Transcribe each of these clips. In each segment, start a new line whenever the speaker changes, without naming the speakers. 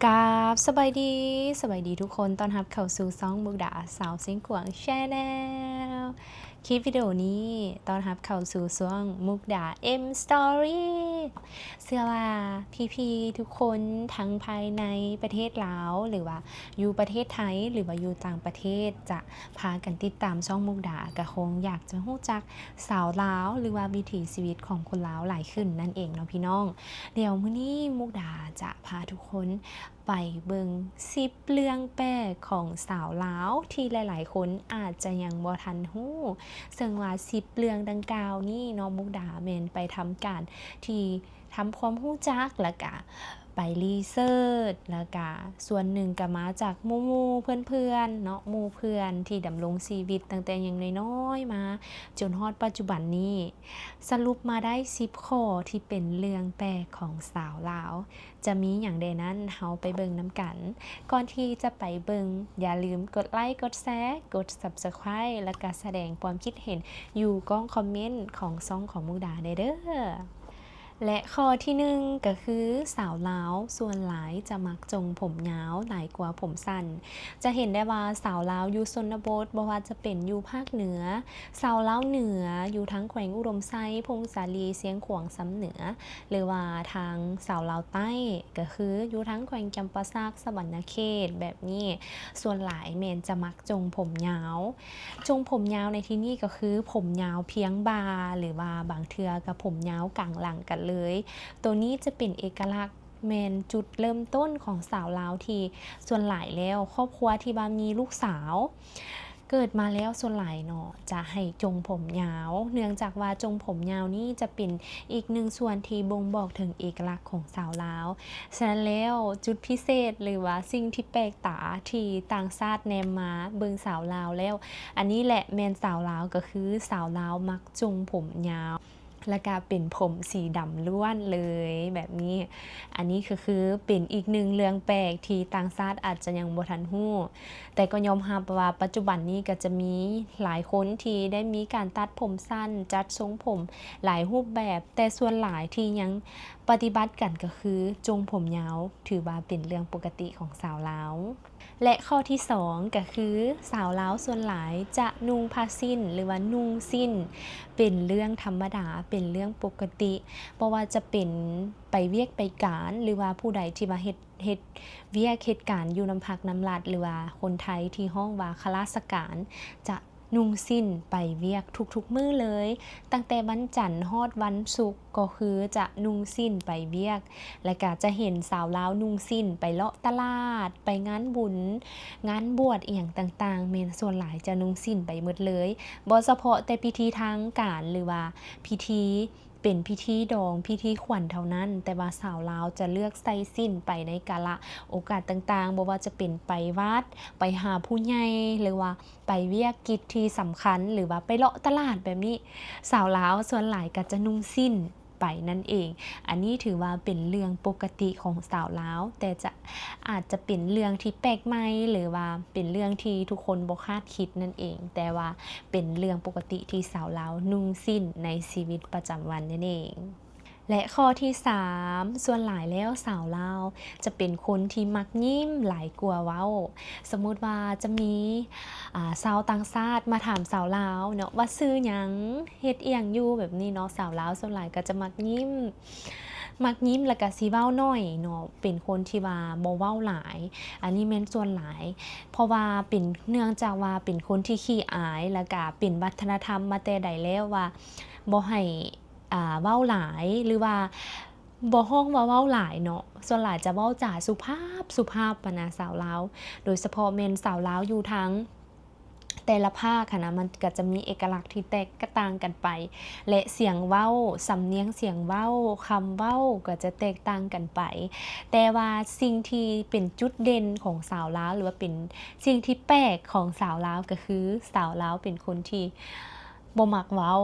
กราบสบายดีทุกคนต้อนรับเข้าสู่ซ่องมุกดาสาวเสียงกวางแชนแนลคลิปวิดีโอนี้ต้อนรับเข้าสู่ซ่องมุกดา M Story เชื่อว่าพี่ๆทุกคนทั้งภายในประเทศลาวหรือว่าอยู่ประเทศไทยหรือว่าอยู่ต่างประเทศจะพากันติดตามช่องมุกดากะคงอยากจะรู้จักสาวลาวหรือว่าวิถีชีวิตของคนลาวหลายขึ้นนั่นเองเนาะพี่น้องเดี๋ยวมื้อนี้มุกดาจะพาทุกคนไปเบิง10เรื่องแปลกของสาวลาวที่หลายๆคนอาจจะยังบ่ทันฮู้ซึ่งว่า10เรื่องดังกล่าวนี้น้องมุกดาแม่นไปทำการที่ทำความรู้จักแล้วก็ไปรีเสิร์ชแล้วก็ส่วนหนึ่งก็มาจากหมู่เพื่อนๆเนาะหมู่เพื่อนที่ดำรงชีวิตตั้งแต่ยังน้อยๆมาจนฮอดปัจจุบันนี้สรุปมาได้10ข้อที่เป็นเรื่องแปลกของสาวลาวจะมีอย่างใดนั้นเฮาไปเบิ่งน้ำกันก่อนที่จะไปเบิ่งอย่าลืมกดไลค์กดแชร์กด Subscribe และก็แสดงความคิดเห็นอยู่ก้องคอมเมนต์ของช่องของมุกดาเด้อ และข้อที่1ก็คือสาวลาวส่วนหลายจะมักจงผมยาวหลายกว่าผมสั้นจะเห็นได้ว่าสาวลาวอยู่ชนบทบ่ว่าจะเป็นอยู่ภาคเหนือสาวลาวเหนืออยู่ทั้งแขวงอุดมไซพงสาลีเสียงขวางซ้ำเหนือหรือว่าทางสาวลาวใต้ก็คืออยู่ทั้งแขวงจำปาสักสวรรณเขตแบบนี้ส่วนหลายเมนจะมักจงผมยาวจงผมยาวในที่นี้ก็คือผมยาวเพียงบ่าหรือว่าบางเทือกับผมยาวกลางหลังกันเลยตัวนี้จะเป็นเอกลักษณ์แมนจุดเริ่มต้นของสาวลาวที่ส่วนหลายแล้วครอบครัวที่บ้านมีลูกสาวเกิดมาแล้วส่วนหลายเนาะจะให้จงผมยาวเนื่องจากว่าจงผมยาวนี่จะเป็นอีกหนึ่งส่วนที่บ่งบอกถึงเอกลักษณ์ของสาวลาวฉะนั้นแล้วจุดพิเศษหรือว่าสิ่งที่แปลกตาที่ต่างชาติแนมมาเบิ่งสาวลาวแล้วอันนี้แหละแมนสาวลาวก็คือสาวลาวมักจงผมยาวและก็เป็นผมสีดำล้วนเลยแบบนี้อันนี้คือเป็นอีกหนึ่งเรื่องแปลกที่ต่างชาติอาจจะยังบ่ทันฮู้แต่ก็ยอมรับว่าปัจจุบันนี้ก็จะมีหลายคนที่ได้มีการตัดผมสั้นจัดทรงผมหลายรูปแบบแต่ส่วนหลายที่ยังปฏิบัติกันก็คือจงผมยาวถือว่าเป็นเรื่องปกติของสาวลาวและข้อที่2ก็คือสาวลาวส่วนหลายจะนุ่งผ้าสิ้นหรือว่านุ่งสิ้นเป็นเรื่องธรรมดาเป็นเรื่องปกติเพราะว่าจะเป็นไปเวียกไปการหรือว่าผู้ใดที่มาเฮ็ดเวียกเหตุการณ์อยู่น้ำพักน้ำลัดหรือว่าคนไทยที่ห้องว่าข้าราชการจะนุ่งสิ้นไปเวียกทุกๆมื้อเลยตั้งแต่วันจันทร์ฮอดวันศุกร์ก็คือจะนุ่งสิ้นไปเวียกและก็จะเห็นสาวลาวนุ่งสิ้นไปเลาะตลาดไปงานบุญงานบวชอีหยังต่างๆแม่นส่วนหลายจะนุ่งสิ้นไปหมดเลยบ่เฉพาะแต่พิธีทางการหรือว่าพิธีเป็นพิธีดองพิธีขวัญเท่านั้นแต่ว่าสาวลาวจะเลือกใส่สิ้นไปในกาลโอกาสต่างๆบ่ว่าจะเป็นไปวัดไปหาผู้ใหญ่หรือว่าไปเวียกกิจที่สำคัญหรือว่าไปเลาะตลาดแบบนี้สาวลาวส่วนหลายก็จะนุ่งสิ้นไปนั่นเองอันนี้ถือว่าเป็นเรื่องปกติของสาวลาวแต่อาจจะเป็นเรื่องที่แปลกใหม่หรือว่าเป็นเรื่องที่ทุกคนบ่คาดคิดนั่นเองแต่ว่าเป็นเรื่องปกติที่สาวลาวนุ่งสิ้นในชีวิตประจำวันนั่นเองและข้อที่3ส่วนหลายแล้วสาวลาวจะเป็นคนที่มักยิ้มหลายกว่าเว้าสมมุติว่าจะมีชาวต่างชาติมาถามสาวลาวเนาะว่าชื่อหยังเฮ็ดอีหยังอยู่แบบนี้เนาะสาวลาวส่วนหลายก็จะมักยิ้มแล้วก็สิเว้าน้อยเนาะเป็นคนที่ว่าบ่เว้าหลายอันนี้แม่นส่วนหลายเพราะว่าเป็นเนื่องจากว่าเป็นคนที่ขี้อายแล้วก็เป็นวัฒนธรรมมาแต่ใดแล้วว่าบ่ให้เว้าหลายหรือว่าบ่ฮ้องว่าเว้าหลายเนาะส่วนหลายจะเว้าจาสุภาพปะนะสาวลาวโดยเฉพาะแม่นสาวลาวอยู่ทั้งแต่ละภาคค่ะนะมันก็จะมีเอกลักษณ์ที่แตกต่างกันไปและเสียงเว้าสำเนียงเสียงเว้าคำเว้าก็จะแตกต่างกันไปแต่ว่าสิ่งที่เป็นจุดเด่นของสาวลาวหรือว่าเป็นสิ่งที่แปลกของสาวลาวก็คือสาวลาวเป็นคนที่บ่มักเว้า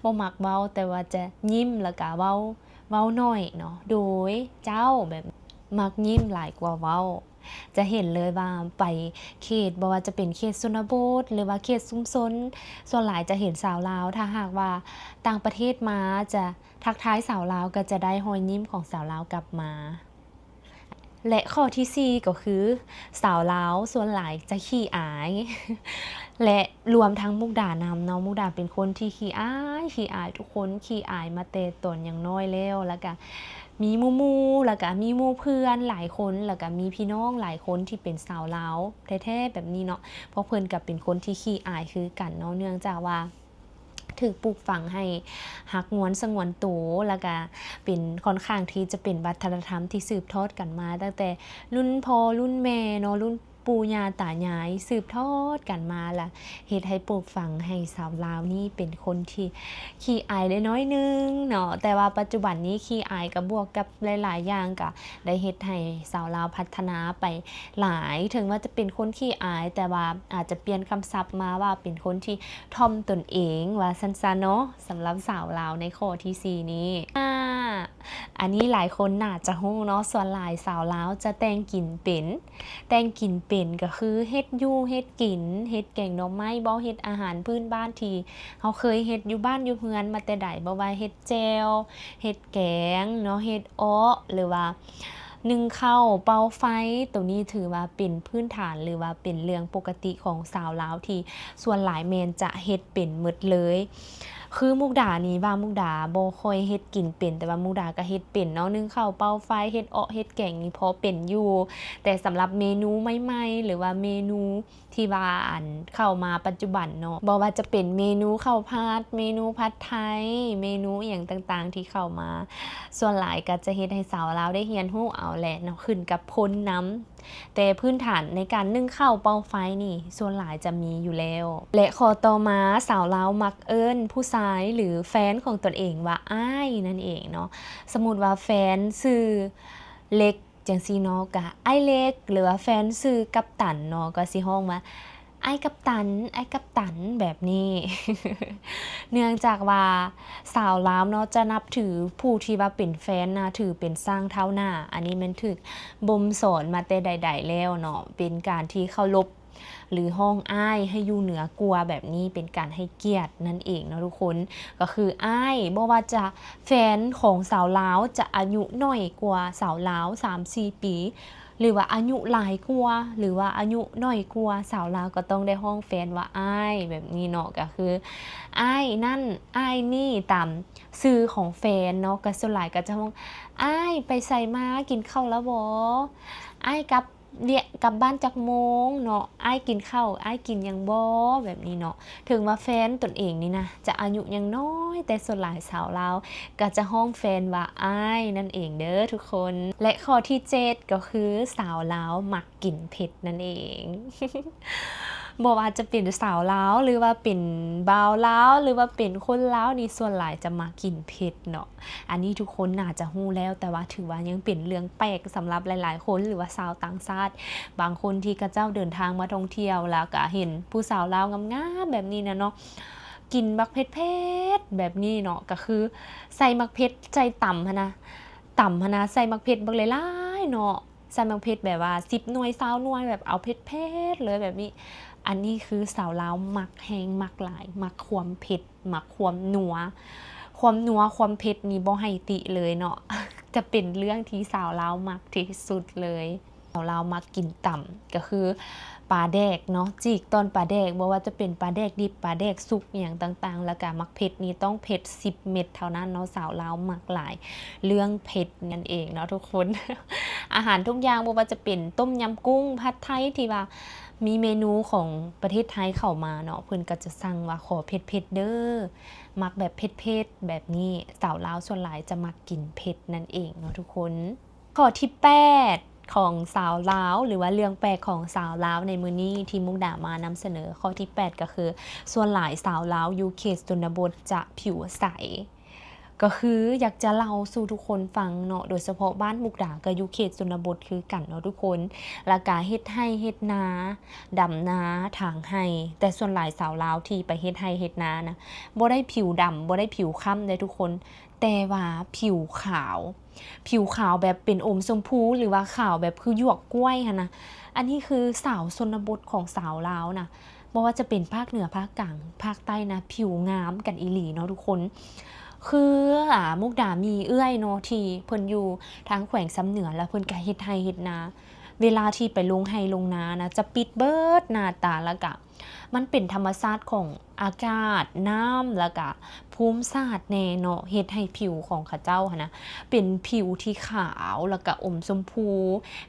บ่มักเว้าแต่ว่าจะยิ้มแล้วก็เว้าน้อยเนาะโดยเจ้าแบบมักยิ้มหลายกว่าเว้าจะเห็นเลยว่าไปเขตบ่ว่าจะเป็นเขตชนบทหรือว่าเขตชุมชนส่วนหลายจะเห็นสาวลาวถ้าหากว่าต่างประเทศมาจะทักทายสาวลาวก็จะได้รอยยิ้มของสาวลาวกลับมา และข้อที่ 4 ก็คือสาวลาวส่วนหลายจะขี้อาย และรวมทั้งมุกดานำเนาะมุกดาเป็นคนที่ขี้อายทุกคนขี้อายมาแต่ตนอย่างน้อยแล้วก็มีหมู่แล้วก็มีหมู่เพื่อนหลายคนแล้วก็มีพี่น้องหลายคนที่เป็นสาวลาวแท้ๆแบบนี้เนาะเพราะเพิ่นก็เป็นคนที่ขี้อายคือกันเนาะเนื่องจากว่าถูกปลูกฝังให้ฮักงวนสงวนตัวแล้วก็เป็นค่อนข้างที่จะเป็นวัฒนธรรมที่สืบทอดกันมาตั้งแต่รุ่นพ่อรุ่นแม่เนาะรุ่นปู่ย่าตายายสืบทอดกันมาล่ะเฮ็ดให้ปลูกฝังให้สาวลาวนี่เป็นคนที่ขี้อายได้น้อยนึงเนาะแต่ว่าปัจจุบันนี้ขี้อายกับบวกกับหลายๆอย่างก็ได้เฮ็ดให้สาวลาวพัฒนาไปหลายถึงว่าจะเป็นคนขี้อายแต่ว่าอาจจะเปลี่ยนคำศัพท์มาว่าเป็นคนที่ถ่อมตนเองว่าซั่นๆเนาะสำหรับสาวลาวในข้อที่ 4 นี้อันนี้หลายคนน่าจะรู้เนาะส่วนหลายสาวลาวจะแต่งกินเป็นก็คือเฮ็ดอยู่เฮ็ดกินเฮ็ดแกงหน่อไม้บ่เฮ็ดอาหารพื้นบ้านที่เฮาเคยเฮ็ดอยู่บ้านอยู่เฮือนมาแต่ใดบ่ว่าเฮ็ดแจ่วเฮ็ดแกงเนาะเฮ็ดอ้อหรือว่านึ่งข้าวเป่าไฟตัวนี้ถือว่าเป็นพื้นฐานหรือว่าเป็นเรื่องปกติของสาวลาวที่ส่วนหลายแม่นจะเฮ็ดเป็นหมดเลยคือมุกดานี่ว่ามุกดาบ่ค่อยเฮ็ดกินเป็นแต่ว่ามุกดาก็เฮ็ดเป็นเนาะนึ่งข้าวเป่าไฟเฮ็ดอ้อเฮ็ดแกงนี่พอเป็นอยู่แต่สำหรับเมนูใหม่ๆหรือว่าเมนูที่ว่าอันเข้ามาปัจจุบันเนาะบ่ว่าจะเป็นเมนูข้าวผัดเมนูผัดไทยเมนูอหยังต่างๆที่เข้ามาส่วนหลายก็จะเฮ็ดให้สาวลาวได้เรียนรู้เอาแหละเนาะขึ้นกับพ้นน้ำแต่พื้นฐานในการนึ่งข้าวเป่าไฟนี่ส่วนหลายจะมีอยู่แล้วและข้อต่อมาสาวลาวมักเอิ้นผู้ชายหรือแฟนของตนเองว่าอ้ายนั่นเองเนาะสมมุติว่าแฟนชื่อเล็กจังซี่เนาะก็อ้ายเล็กหรือว่าแฟนชื่อกัปตันเนาะก็สิฮ้องว่าไอ้กัปตันแบบนี้ เนื่องจากว่าสาวลาวเนาะจะนับถือผู้ที่ว่าเป็นแฟนนะถือเป็นสร้างเท่าหน้าอันนี้มันถึกบ่มสอนมาแต่ใดๆแล้วเนาะเป็นการที่เคารพหรือห้องอ้ายให้อยู่เหนือกลัวแบบนี้เป็นการให้เกียรตินั่นเองเนาะทุกคนก็คืออ้ายบ่ว่าจะแฟนของสาวลาวจะอายุน้อยกว่าสาวลาว 3-4 ปีหรือว่าอายุหลายกว่าหรือว่าอายุน้อยกว่าสาวลาวก็ต้องได้ห้องแฟนว่าอ้ายแบบนี้เนาะก็คืออ้ายนั่นอ้ายนี่ตามชื่อของแฟนเนาะก็ส่วนหลายก็จะห้องอ้ายไปไสมากินข้าวแล้วบ่อ้ายกลับบ้านจักโมงเนาะอ้ายกินข้าวอ้ายกินหยังบ่แบบนี้เนาะถึงว่าแฟนตนเองนี่นะจะอายุยังน้อยแต่ส่วนหลายสาวลาวก็จะห้องแฟนว่าอ้ายนั่นเองเด้อทุกคนและข้อที่ 7 ก็คือสาวลาวมักกินเผ็ดนั่นเอง บอกว่าจะเป็นสาวลาวหรือว่าเป็นบ่าวลาวหรือว่าเป็นคนลาวนี่ส่วนหลายจะมากินเผ็ดเนาะอันนี้ทุกคนน่าจะรู้แล้วแต่ว่าถือว่ายังเป็นเรื่องแปลกสำหรับหลายๆคนหรือว่าชาวต่างชาติบางคนที่กระเจ้าเดินทางมาท่องเที่ยวแล้วก็เห็นผู้สาวลาวงามๆแบบนี้นะเนาะกินบักเผ็ดๆแบบนี้เนาะก็คือใส่มักเผ็ดใจต่ำนะใส่มักเผ็ดบักหลายๆเนาะใส่มักเผ็ดแบบว่า10 หน่วย20 หน่วยแบบเอาเผ็ดๆเลยแบบนี้อันนี้คือสาวลาวมักแฮงมักหลายมักความเผ็ดมักความนัวความเผ็ดนี่บ่ให้ติเลยเนาะ จะเป็นเรื่องที่สาวลาวมักที่สุดเลยสาวลาวมักกินต่ำก็คือปลาแดกเนาะจีกตอนปลาแดกบ่ว่าจะเป็นปลาแดกดิบปลาแดกสุกอย่างต่างๆแล้วก็มักเผ็ดนี่ต้องเผ็ด10 เม็ดเท่านั้นเนาะสาวลาวมักหลายเรื่องเผ็ดนั่นเองเนาะทุกคน อาหารทุกอย่างบ่ว่าจะเป็นต้มยำกุ้งผัดไทยที่ว่ามีเมนูของประเทศไทยเข้ามาเนาะเพิ่นก็จะสั่งว่าขอเผ็ดๆเด้อมักแบบเผ็ดๆแบบนี้สาวลาวส่วนหลายจะมักกินเผ็ดนั่นเองเนาะทุกคนข้อที่ 8 ของสาวลาวหรือว่าเรื่องแปลกของสาวลาวในมื้อนี้ที่มุกดามานำเสนอข้อที่ 8 ก็คือส่วนหลายสาวลาวอยู่เขตชนบทจะผิวใสก็คืออยากจะเล่าสู่ทุกคนฟังเนาะโดยเฉพาะบ้านมุกดาก็อยู่เขตชนบทคือกันเนาะทุกคนแล้วก็เฮ็ดไร่เฮ็ดนาดำนาถางไร่แต่ส่วนหลายสาวลาวที่ไปเฮ็ดไร่เฮ็ดนานะบ่ได้ผิวดำบ่ได้ผิวค้ำเด้ทุกคนแต่ว่าผิวขาวแบบเป็นอมชมพูหรือว่าขาวแบบคือหยวกกล้วยหั่นนะอันนี้คือสาวชนบทของสาวลาวนะบ่ว่าจะเป็นภาคเหนือภาคกลางภาคใต้นะผิวงามกันอีหลีเนาะทุกคน คือมุกดามีเอื้อยเนาะที่เพิ่นอยู่ทางแขวงสำเหนือแล้วเพิ่นก็เฮ็ดไร่เฮ็ดนาเวลาที่ไปลงไร่ลงนานะจะปิดเบิดหน้าตาแล้วก็มันเป็นธรรมชาติของอากาศน้ำแล้วก็ภูมิศาสตร์แน่เนาะเฮ็ดให้ผิวของเขาเจ้าหั้นนะเป็นผิวที่ขาวแล้วก็อมชมพู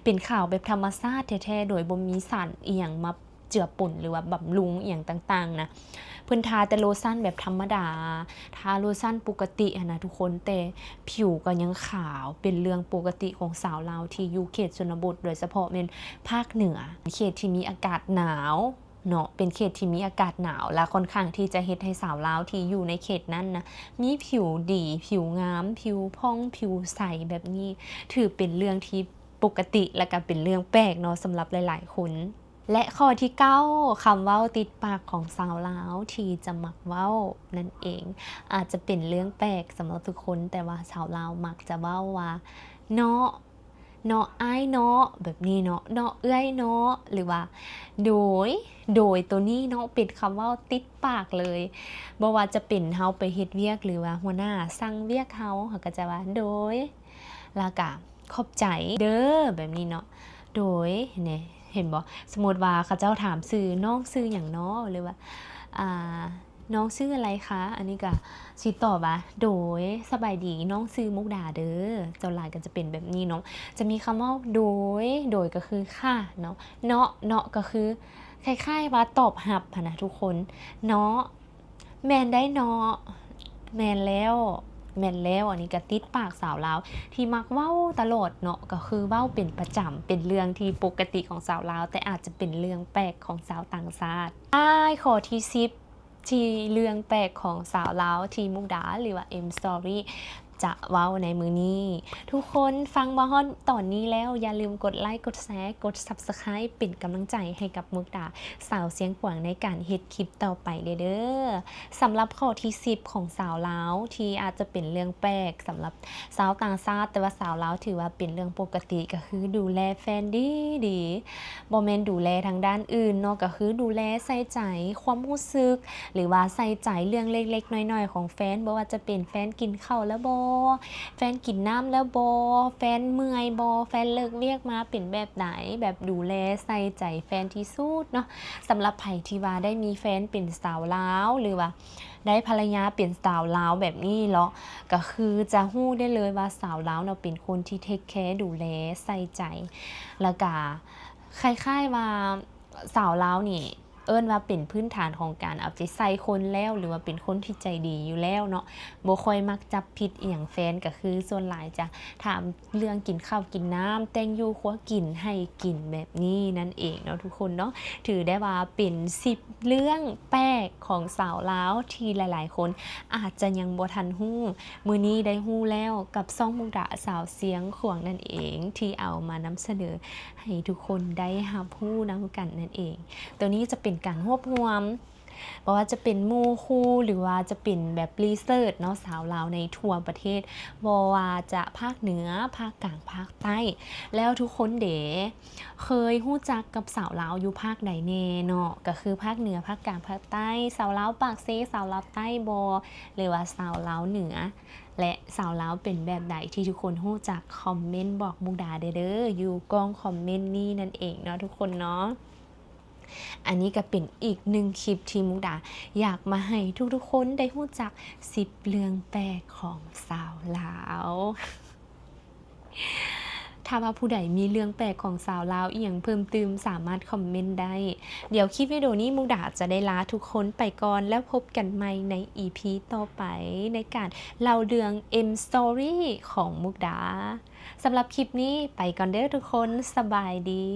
เป็นขาวแบบธรรมชาติแท้ๆโดยบ่มีสารอีหยังมาเจือปนหรือว่าบำรุงอีหยังต่างๆนะเพิ่นทาแต่โลชั่นแบบธรรมดาทาโลชั่นปกตินะทุกคนแต่ผิวก็ยังขาวเป็นเรื่องปกติของสาวลาวที่อยู่เขตชนบทโดยเฉพาะเป็นภาคเหนือเขตที่มีอากาศหนาวเนาะเป็นเขตที่มีอากาศหนาวและค่อนข้างที่จะเฮ็ดให้สาวลาวที่อยู่ในเขตนั้นนะมีผิวดีผิวงามผิวพองผิวใสแบบนี้ถือเป็นเรื่องที่ปกติและก็เป็นเรื่องแปลกเนาะสำหรับหลายๆคนและข้อที่9คำเว้าติดปากของสาวลาวที่จะมักเว้านั่นเองอาจจะเป็นเรื่องแปลกสำหรับทุกคนแต่ว่าสาวลาวมักจะเว้าว่าเนาะเนาะอ้ายเนาะแบบนี้เนาะเนาะเอื้อยเนาะหรือว่าโดยตัวนี้เนาะเป็นคำเว้าติดปากเลยบ่ว่าจะเป็นเฮาไปเฮ็ดเวียกหรือว่าหัวหน้าสั่งเวียกเฮาก็จะว่าโดยแล้วก็ขอบใจเด้อแบบนี้เนาะโดยเนี่ยเห็นบ่สมมติว่าเขาเจ้าถามชื่อน้องชื่อหยังเนาะหรือว่าน้องชื่ออะไรคะอันนี้ก็สิตอบว่าโดยสบายดีน้องชื่อมุกดาเด้อเจ้าหลายก็จะเป็นแบบนี้เนาะจะมีคำว่าโดยก็คือค่ะเนาะเนาะก็คือคล้ายๆว่าตอบรับนะทุกคนเนาะแม่นได้เนาะแม่นแล้วอันนี้ก็ติดปากสาวลาวที่มักเว้าตลอดเนาะก็คือเว้าเป็นประจำเป็นเรื่องที่ปกติของสาวลาวแต่อาจจะเป็นเรื่องแปลกของสาวต่างชาติข้อที่10ที่เรื่องแปลกของสาวลาวที่มุกดาหรือว่า M Story จะเว้าในมือนี้ทุกคนฟังมาฮอดตอนนี้แล้วอย่าลืมกดไลค์กดแชร์กด Subscribe เป็นกำลังใจให้กับมุกดาสาวเสียงขวางในการเฮ็ดคลิปต่อไปเด้อสำหรับข้อที่10ของสาวลาวที่อาจจะเป็นเรื่องแปลกสำหรับสาวต่างชาติแต่ว่าสาวลาวถือว่าเป็นเรื่องปกติก็คือดูแลแฟนดีบ่แม่นดูแลทางด้านอื่นเนาะก็คือดูแลใส่ใจความรู้สึกหรือว่าใส่ใจเรื่องเล็กๆน้อยๆของแฟนบ่ว่าจะเป็นแฟนกินข้าวแล้วบ่แฟนกินน้ำแล้วบ่แฟนเมื่อยบ่แฟนเลิกเวียกมาเป็นแบบไหนแบบดูแลใส่ใจแฟนที่สุดเนาะสำหรับไผที่ว่าได้มีแฟนเป็นสาวลาวหรือว่าได้ภรรยาเป็นสาวลาวแบบนี้เนาะก็คือจะฮู้ได้เลยว่าสาวลาวเนาะเป็นคนที่เทคแคร์ดูแลใส่ใจแล้วก็คล้ายๆว่าสาวลาวนี่เอิ้นว่าเป็นพื้นฐานของการเอาใจใส่คนแล้วหรือว่าเป็นคนที่ใจดีอยู่แล้วเนาะบ่ค่อยมักจับผิดอีหยังแฟนก็คือส่วนหลายจะถามเรื่องกินข้าวกินน้ำแต่งอยู่ครัวกินให้กินแบบนี้นั่นเองเนาะทุกคนเนาะถือได้ว่าเป็น10เรื่องแปลกของสาวลาวที่หลายๆคนอาจจะยังบ่ทันฮู้มื้อนี้ได้ฮู้แล้วกับซ่องมุกดาสาวเสียงขวางนั่นเองที่เอามานำเสนอให้ทุกคนได้รับรู้นำกันนั่นเองตัวนี้จะเป็นการรวบรวมเพราะว่าจะเป็นหมู่คู่หรือว่าจะเป็นแบบรีเสิร์ชเนาะสาวลาวในทั่วประเทศบ่ว่าจะภาคเหนือภาคกลางภาคใต้แล้วทุกคนเด๋เคยฮู้จักกับสาวลาวอยู่ภาคใดแน่เนาะก็คือภาคเหนือภาคกลางภาคใต้สาวลาวปากเซสาวลาวใต้บ่หรือว่าสาวลาวเหนือและสาวลาวเป็นแบบใดที่ทุกคนฮู้จักคอมเมนต์บอกมุกดาเด้ออยู่กองคอมเมนต์นี้นั่นเองเนาะทุกคนเนาะอันนี้ก็เป็นอีกหนึ่งคลิปที่มุกดาอยากมาให้ทุกๆคนได้รู้จัก10เรื่องแปลกของสาวลาวถ้าว่าผู้ใดมีเรื่องแปลกของสาวลาวอีหยังเพิ่มเติมสามารถคอมเมนต์ได้เดี๋ยวคลิปวิดีโอนี้มุกดาจะได้ลาทุกคนไปก่อนแล้วพบกันใหม่ใน EP ต่อไปในการเล่าเรื่อง M Story ของมุกดาสำหรับคลิปนี้ไปก่อนเด้อทุกคนสบายดี